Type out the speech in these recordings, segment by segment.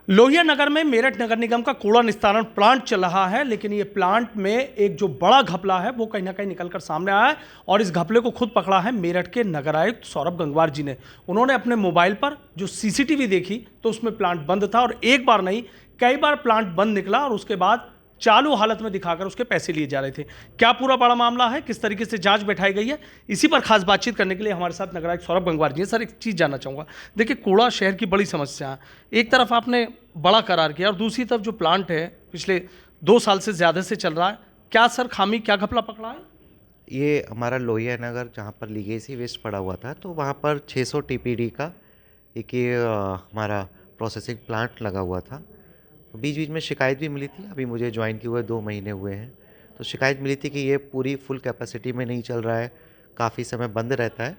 लोहिया नगर में मेरठ नगर निगम का कूड़ा निस्तारण प्लांट चल रहा है, लेकिन ये प्लांट में एक जो बड़ा घपला है वो कहीं ना कहीं निकलकर सामने आया है। और इस घपले को खुद पकड़ा है मेरठ के नगर आयुक्त सौरभ गंगवार जी ने। उन्होंने अपने मोबाइल पर जो सीसीटीवी देखी तो उसमें प्लांट बंद था, और एक बार नहीं कई बार प्लांट बंद निकला और उसके बाद चालू हालत में दिखाकर उसके पैसे लिए जा रहे थे। क्या पूरा बड़ा मामला है, किस तरीके से जांच बैठाई गई है, इसी पर खास बातचीत करने के लिए हमारे साथ नगर आयुक्त सौरभ गंगवार जी हैं। सर, एक चीज़ जानना चाहूँगा। देखिए, कूड़ा शहर की बड़ी समस्या है। एक तरफ आपने बड़ा करार किया और दूसरी तरफ जो प्लांट है पिछले 2 साल से ज़्यादा से चल रहा है। क्या सर खामी, क्या घपला पकड़ा है? ये हमारा लोहिया नगर जहाँ पर लीगेसी वेस्ट पड़ा हुआ था, तो वहाँ पर 600 टीपीडी का एक ये हमारा प्रोसेसिंग प्लांट लगा हुआ था। बीच बीच में शिकायत भी मिली थी। अभी मुझे ज्वाइन किए हुए 2 महीने हुए हैं, तो शिकायत मिली थी कि ये पूरी फुल कैपेसिटी में नहीं चल रहा है, काफ़ी समय बंद रहता है।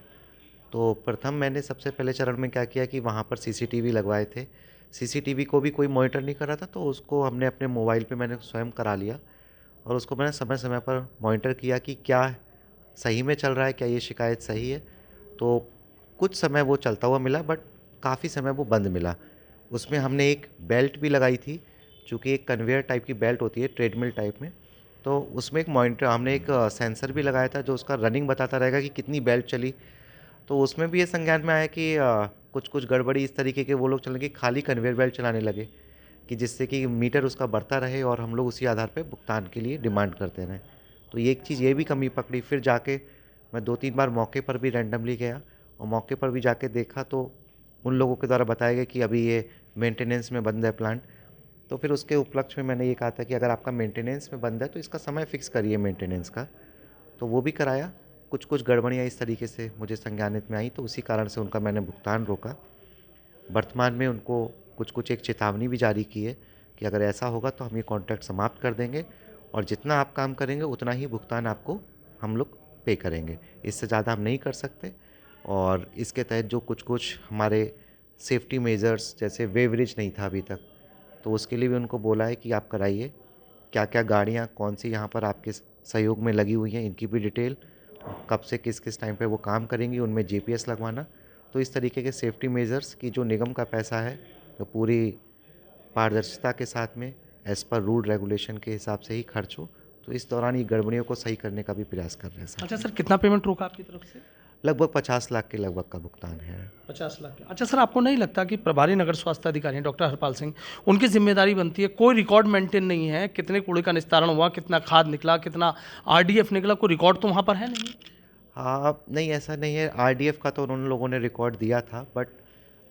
तो प्रथम मैंने सबसे पहले चरण में क्या किया कि वहाँ पर सीसीटीवी लगवाए थे। सीसीटीवी को भी कोई मॉनिटर नहीं कर रहा था, तो उसको हमने अपने मोबाइल पे मैंने स्वयं करा लिया और उसको मैंने समय समय पर मॉनिटर किया कि क्या सही में चल रहा है, क्या ये शिकायत सही है। तो कुछ समय वो चलता हुआ मिला, बट काफ़ी समय वो बंद मिला। उसमें हमने एक बेल्ट भी लगाई थी, चूँकि एक कन्वेयर टाइप की बेल्ट होती है ट्रेडमिल टाइप में, तो उसमें एक मॉनिटर, हमने एक सेंसर भी लगाया था जो उसका रनिंग बताता रहेगा कि कितनी बेल्ट चली। तो उसमें भी ये संज्ञान में आया कि कुछ कुछ गड़बड़ी इस तरीके के वो लोग चलने कि खाली कन्वेयर बेल्ट चलाने लगे, कि जिससे कि मीटर उसका बढ़ता रहे और हम लोग उसी आधार पे भुगतान के लिए डिमांड करते रहें। तो ये एक चीज़ ये भी कमी पकड़ी। फिर जाके मैं 2-3 बार मौके पर भी रैंडमली गया और मौके पर भी जाके देखा, तो उन लोगों के द्वारा बताया गया कि अभी ये मेंटेनेंस में बंद है प्लांट। तो फिर उसके उपलक्ष्य में मैंने ये कहा था कि अगर आपका मेंटेनेंस में बंद है तो इसका समय फ़िक्स करिए मेंटेनेंस का। तो वो भी कराया। कुछ कुछ गड़बड़ियाँ इस तरीके से मुझे संज्ञानित में आई, तो उसी कारण से उनका मैंने भुगतान रोका। वर्तमान में उनको कुछ कुछ एक चेतावनी भी जारी की है कि अगर ऐसा होगा तो हम ये कॉन्ट्रैक्ट समाप्त कर देंगे और जितना आप काम करेंगे उतना ही भुगतान आपको हम लोग पे करेंगे, इससे ज़्यादा हम नहीं कर सकते। और इसके तहत जो कुछ कुछ हमारे सेफ्टी मेजर्स, जैसे वेवरेज नहीं था अभी तक, तो उसके लिए भी उनको बोला है कि आप कराइए। क्या क्या गाड़ियाँ कौन सी यहाँ पर आपके सहयोग में लगी हुई हैं, इनकी भी डिटेल, कब से किस किस टाइम पे वो काम करेंगी, उनमें जीपीएस लगवाना। तो इस तरीके के सेफ्टी मेजर्स की जो निगम का पैसा है, तो पूरी पारदर्शिता के साथ में एज़ पर रूल रेगुलेशन के हिसाब से ही खर्च हो। तो इस दौरान ये गड़बड़ियों को सही करने का भी प्रयास कर रहे हैं अच्छा साथ सर, में। कितना पेमेंट रोका आपकी तरफ से? लगभग 50 लाख के लगभग का भुगतान है। 50 लाख। अच्छा सर, आपको नहीं लगता कि प्रभारी नगर स्वास्थ्य अधिकारी हैं डॉक्टर हरपाल सिंह, उनकी जिम्मेदारी बनती है? कोई रिकॉर्ड मेंटेन नहीं है, कितने कूड़े का निस्तारण हुआ, कितना खाद निकला, कितना आरडीएफ निकला, कोई रिकॉर्ड तो वहाँ पर है नहीं? हाँ, नहीं ऐसा नहीं है। आरडीएफ का तो उन लोगों ने रिकॉर्ड दिया था, but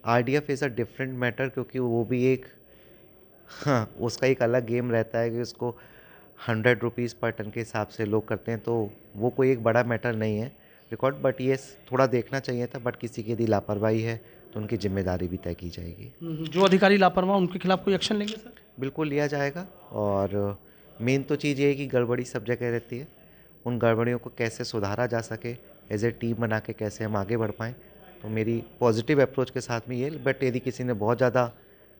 RDF is a different matter, क्योंकि वो भी एक, हाँ, उसका एक अलग गेम रहता है कि उसको 100 रुपीज़ पर टन के हिसाब से लोग करते हैं, तो वो कोई एक बड़ा मैटर नहीं है रिकॉर्ड। बट ये थोड़ा देखना चाहिए था, बट किसी की यदि लापरवाही है तो उनकी जिम्मेदारी भी तय की जाएगी। जो अधिकारी लापरवाह उनके खिलाफ कोई एक्शन लेंगे सर? बिल्कुल लिया जाएगा। और मेन तो चीज़ ये है कि गड़बड़ी सब जगह रहती है, उन गड़बड़ियों को कैसे सुधारा जा सके, एज ए टीम बना के कैसे हम आगे बढ़ पाएँ। तो मेरी पॉजिटिव अप्रोच के साथ में ये, बट यदि किसी ने बहुत ज़्यादा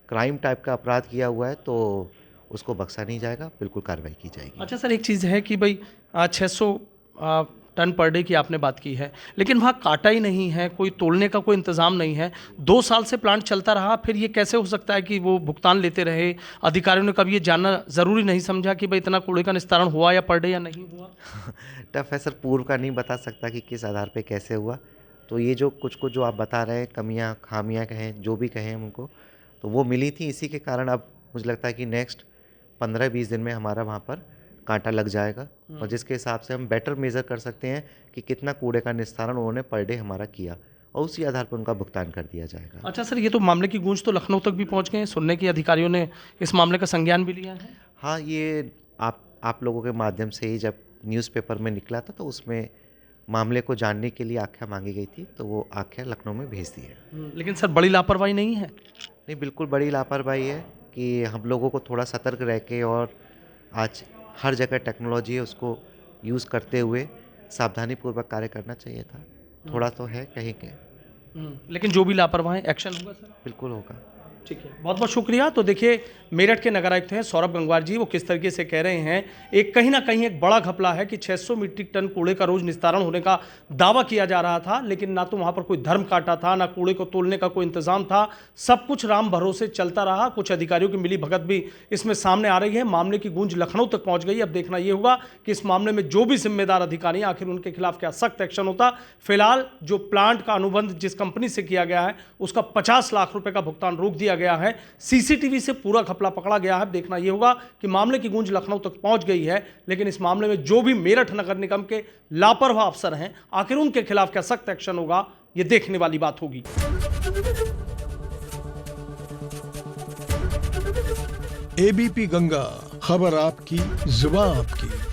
क्राइम टाइप का अपराध किया हुआ है तो उसको बख्शा नहीं जाएगा, बिल्कुल कार्रवाई की जाएगी। अच्छा सर, एक चीज़ है कि भाई 600 टन पर डे की आपने बात की है, लेकिन वहाँ काटा ही नहीं है, कोई तोलने का कोई इंतज़ाम नहीं है। 2 साल से प्लांट चलता रहा, फिर ये कैसे हो सकता है कि वो भुगतान लेते रहे? अधिकारियों ने कभी ये जानना ज़रूरी नहीं समझा कि भाई इतना कूड़े का निस्तारण हुआ या पर डे या नहीं हुआ? टफ है सर, पूर्व का नहीं बता सकता कि किस आधार पे कैसे हुआ। तो ये जो कुछ कुछ जो आप बता रहे हैं, कमियां खामियां कहें, जो भी कहें उनको, तो वो मिली थी। इसी के कारण अब मुझे लगता है कि नेक्स्ट 15-20 दिन में हमारा वहाँ पर कांटा लग जाएगा, और जिसके हिसाब से हम बेटर मेज़र कर सकते हैं कि कितना कूड़े का निस्तारण उन्होंने पर डे हमारा किया, और उसी आधार पर उनका भुगतान कर दिया जाएगा। अच्छा सर, ये तो मामले की गूंज तो लखनऊ तक भी पहुँच गए हैं, सुनने की अधिकारियों ने इस मामले का संज्ञान भी लिया है? हाँ, ये आप लोगों के माध्यम से ही जब न्यूज़पेपर में निकला था, तो उसमें मामले को जानने के लिए आख्या मांगी गई थी, तो वो आख्या लखनऊ में भेज दी है। लेकिन सर बड़ी लापरवाही नहीं है? नहीं, बिल्कुल बड़ी लापरवाही है कि हम लोगों को थोड़ा सतर्क रह के, और आज हर जगह टेक्नोलॉजी है, उसको यूज़ करते हुए सावधानीपूर्वक कार्य करना चाहिए था। थोड़ा तो है कहीं के। लेकिन जो भी लापरवाह है, एक्शन होगा सर? बिल्कुल होगा। ठीक है, बहुत बहुत शुक्रिया। तो देखिए, मेरठ के नगर आयुक्त हैं सौरभ गंगवार जी, वो किस तरीके से कह रहे हैं, एक कहीं ना कहीं एक बड़ा घपला है कि 600 मीट्रिक टन कूड़े का रोज निस्तारण होने का दावा किया जा रहा था, लेकिन ना तो वहां पर कोई धर्म काटा था, ना कूड़े को तोलने का कोई इंतजाम था, सब कुछ राम भरोसे चलता रहा। कुछ अधिकारियों की मिली भगत भी इसमें सामने आ रही है। मामले की गूंज लखनऊ तक पहुंच गई। अब देखना यह होगा कि इस मामले में जो भी जिम्मेदार अधिकारी हैं, आखिर उनके खिलाफ क्या सख्त एक्शन होता। फिलहाल जो प्लांट का अनुबंध जिस कंपनी से किया गया है, उसका 50 लाख रुपए का भुगतान रोक दिया गया है। सीसीटीवी से पूरा घपला पकड़ा गया है। देखना यह होगा कि मामले की गूंज लखनऊ तक पहुंच गई है, लेकिन इस मामले में जो भी मेरठ नगर निगम के लापरवाह अफसर हैं, आखिर उनके खिलाफ क्या सख्त एक्शन होगा, यह देखने वाली बात होगी। एबीपी गंगा, खबर आपकी, जुबान आपकी।